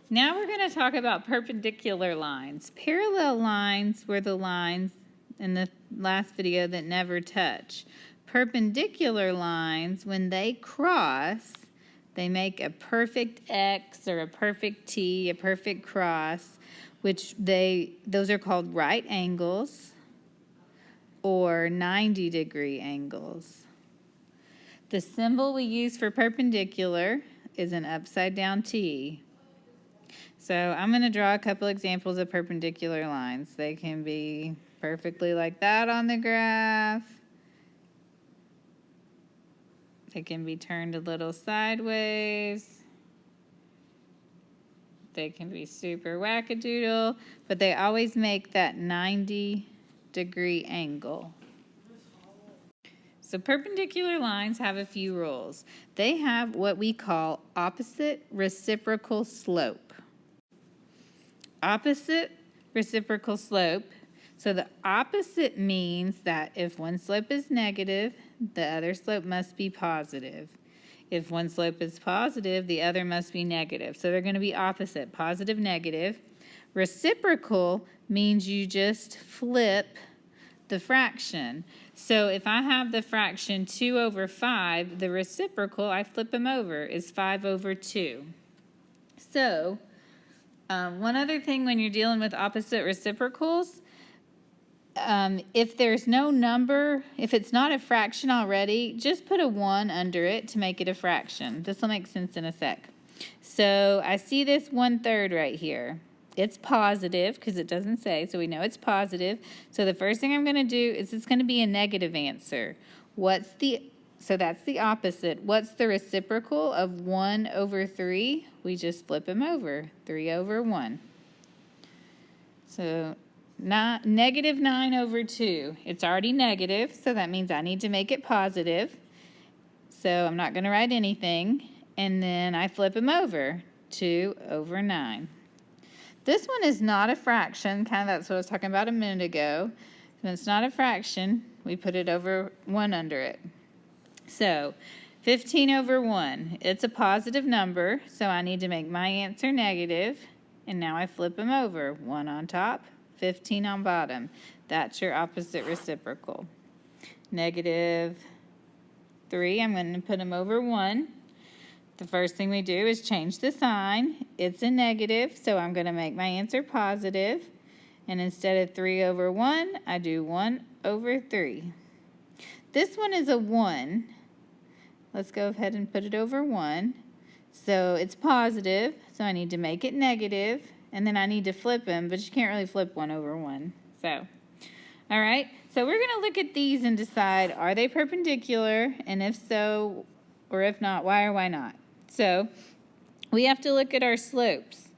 Now we're going to talk about perpendicular lines. Parallel lines were the lines in the last video that never touch. Perpendicular lines, when they cross, they make a perfect X or a perfect T, a perfect cross, which those are called right angles or 90-degree angles. The symbol we use for perpendicular is an upside down T. So I'm going to draw a couple examples of perpendicular lines. They can be perfectly like that on the graph. They can be turned a little sideways. They can be super wackadoodle, but they always make that 90-degree angle. So perpendicular lines have a few rules. They have what we call opposite reciprocal slope. Opposite reciprocal slope. So the opposite means that if one slope is negative, the other slope must be positive. If one slope is positive, the other must be negative. So they're going to be opposite, positive, negative. Reciprocal means you just flip the fraction. So if I have the fraction 2 over 5, the reciprocal, I flip them over, is 5 over 2. So one other thing when you're dealing with opposite reciprocals, if there's no number, if it's not a fraction already, just put a 1 under it to make it a fraction. This will make sense in a sec. So I see this 1/3 right here. It's positive because it doesn't say, so we know it's positive. So the first thing I'm going to do is it's going to be a negative answer. So that's the opposite. What's the reciprocal of 1 over 3? We just flip them over, 3 over 1. So negative 9 over 2. It's already negative, so that means I need to make it positive. So I'm not going to write anything. And then I flip them over, 2 over 9. This one is not a fraction, kind of that's what I was talking about a minute ago. When it's not a fraction, we put it over 1 under it. So 15 over 1, it's a positive number, so I need to make my answer negative. And now I flip them over, 1 on top, 15 on bottom. That's your opposite reciprocal. Negative 3, I'm going to put them over 1. The first thing we do is change the sign. It's a negative, so I'm going to make my answer positive. And instead of 3 over 1, I do 1 over 3. This one is a 1. Let's go ahead and put it over 1. So it's positive, so I need to make it negative, and then I need to flip them, but you can't really flip 1 over 1. So, all right, so we're going to look at these and decide, are they perpendicular, and if so, or if not, why or why not? So we have to look at our slopes.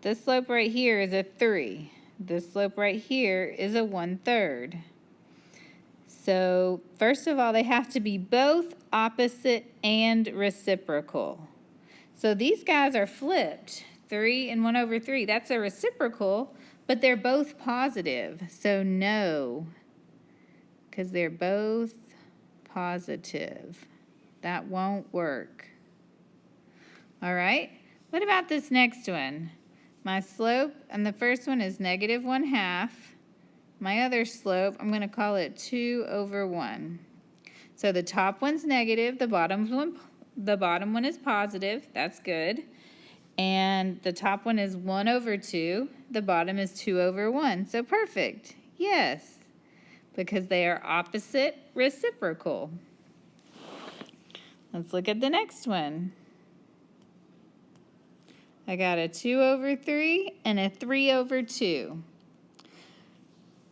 This slope right here is a 3. This slope right here is a 1/3. So first of all, they have to be both opposite and reciprocal. So these guys are flipped, 3 and 1 over 3. That's a reciprocal, but they're both positive. So no, because they're both positive. That won't work. All right, what about this next one? My slope on the first one is negative 1/2. My other slope, I'm going to call it 2 over 1. So the top one's negative, the bottom one is positive. That's good. And the top one is 1 over 2. The bottom is 2 over 1. So perfect. Yes, because they are opposite reciprocal. Let's look at the next one. I got a 2 over 3 and a 3 over 2.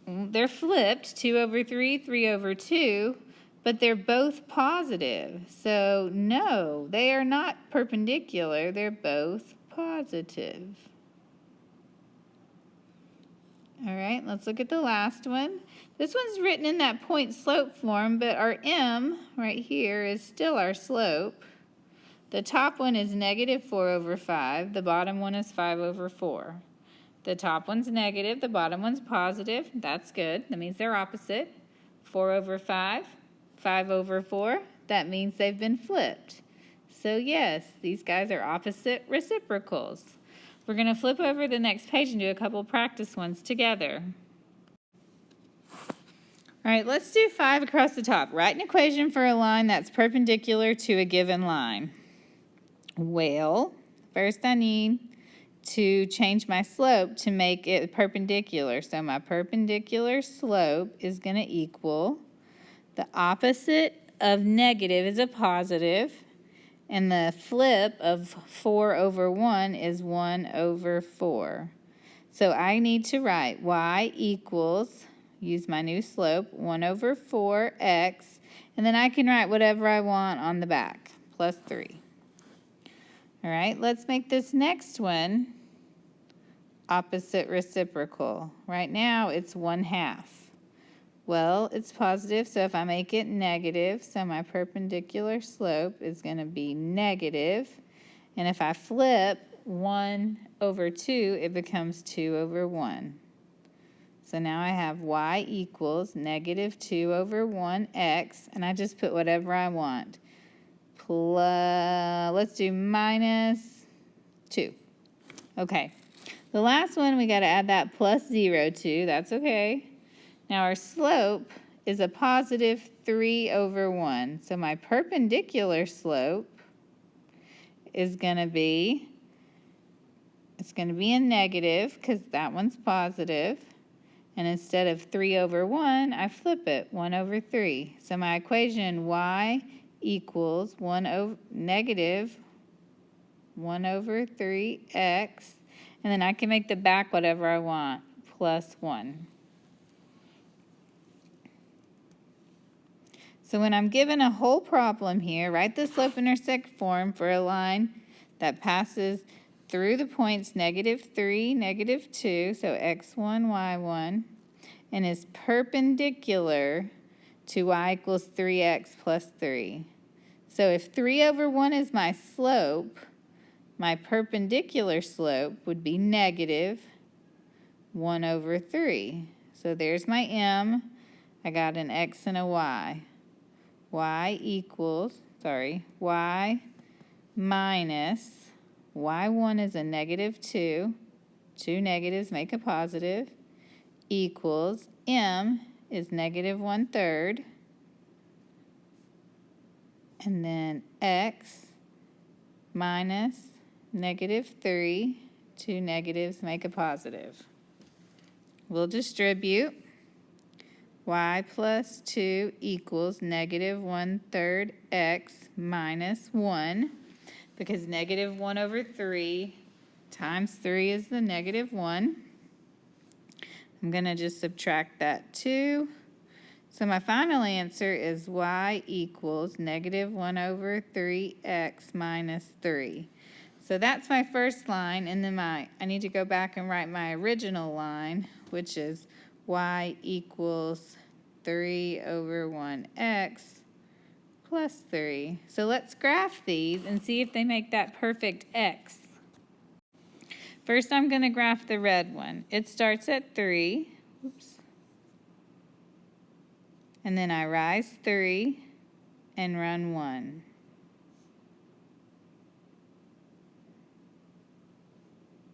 They're flipped, 2 over 3, 3 over 2, but they're both positive. So no, they are not perpendicular. They're both positive. All right, let's look at the last one. This one's written in that point slope form, but our M right here is still our slope. The top one is negative 4 over 5. The bottom one is 5 over 4. The top one's negative. The bottom one's positive. That's good. That means they're opposite. 4 over 5, 5 over 4. That means they've been flipped. So yes, these guys are opposite reciprocals. We're going to flip over the next page and do a couple practice ones together. All right, let's do 5 across the top. Write an equation for a line that's perpendicular to a given line. Well, first I need to change my slope to make it perpendicular. So my perpendicular slope is going to equal the opposite of negative is a positive, and the flip of 4 over 1 is 1 over 4. So I need to write y equals, use my new slope, 1 over 4x, and then I can write whatever I want on the back, plus 3. All right, let's make this next one opposite reciprocal. Right now it's 1/2. Well, it's positive, so if I make it negative, so my perpendicular slope is going to be negative. And if I flip 1 over 2, it becomes 2 over 1. So now I have y equals negative 2 over 1x, and I just put whatever I want. Plus, let's do minus 2. Okay. The last one, we got to add that plus 0 to. That's okay. Now our slope is a positive 3 over 1. So my perpendicular slope is going to be, it's going to be a negative because that one's positive. And instead of 3 over 1, I flip it, 1 over 3. So my equation y equals negative 1 over 3x. And then I can make the back whatever I want, plus 1. So when I'm given a whole problem here, write the slope-intersect form for a line that passes through the points negative 3, negative 2, so x1, y1, and is perpendicular to y equals 3x plus 3. So if 3 over 1 is my slope, my perpendicular slope would be negative 1 over 3. So there's my m. I got an x and a y. Y minus, y1 is a negative 2. 2 negatives make a positive, equals m is negative 1/3. And then x minus negative 3. 2 negatives make a positive. We'll distribute. Y plus 2 equals negative 1/3 x minus 1, because negative 1 over 3 times 3 is the negative 1. I'm going to just subtract that 2. So my final answer is y equals negative 1 over 3x minus 3. So that's my first line, and then I need to go back and write my original line, which is y equals 3 over 1x plus 3. So let's graph these and see if they make that perfect x. First, I'm going to graph the red one. It starts at 3. Oops. And then I rise 3 and run 1.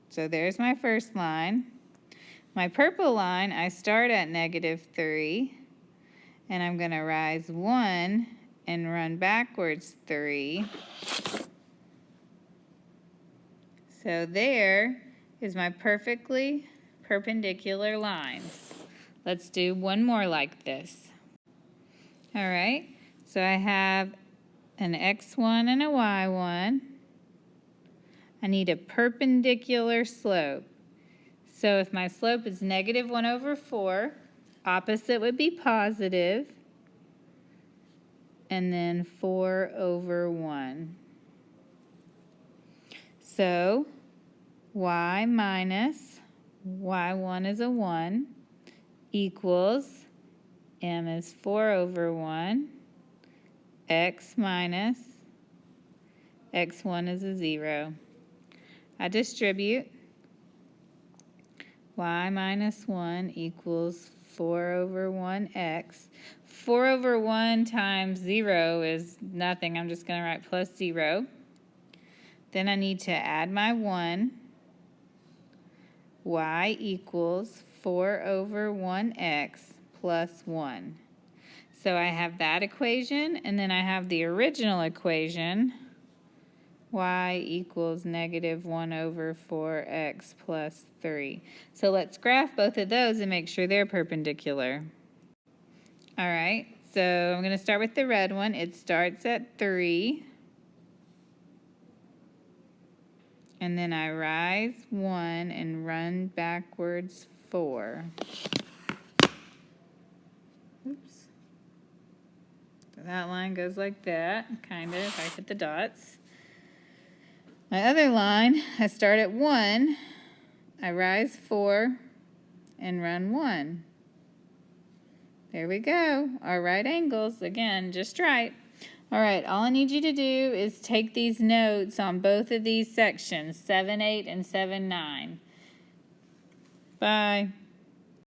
So there's my first line. My purple line, I start at negative 3, and I'm going to rise 1 and run backwards 3. So there is my perfectly perpendicular lines. Let's do one more like this. All right, so I have an x1 and a y1. I need a perpendicular slope. So if my slope is negative 1 over 4, opposite would be positive, and then 4 over 1. So y minus y1 is a 1 equals m is 4 over 1, x minus x1 is a 0. I distribute. Y minus 1 equals 4 over 1x. 4 over 1 times 0 is nothing. I'm just going to write plus 0. Then I need to add my 1. y equals 4 over 1x plus 1. So I have that equation, and then I have the original equation, y equals negative 1 over 4x plus 3. So let's graph both of those and make sure they're perpendicular. All right, so I'm going to start with the red one. It starts at 3. And then I rise 1 and run backwards 4. Oops. So that line goes like that, kind of, if I hit the dots. My other line, I start at 1, I rise 4, and run 1. There we go. Our right angles, again, just right. All right, all I need you to do is take these notes on both of these sections, 7-8 and 7-9. Bye.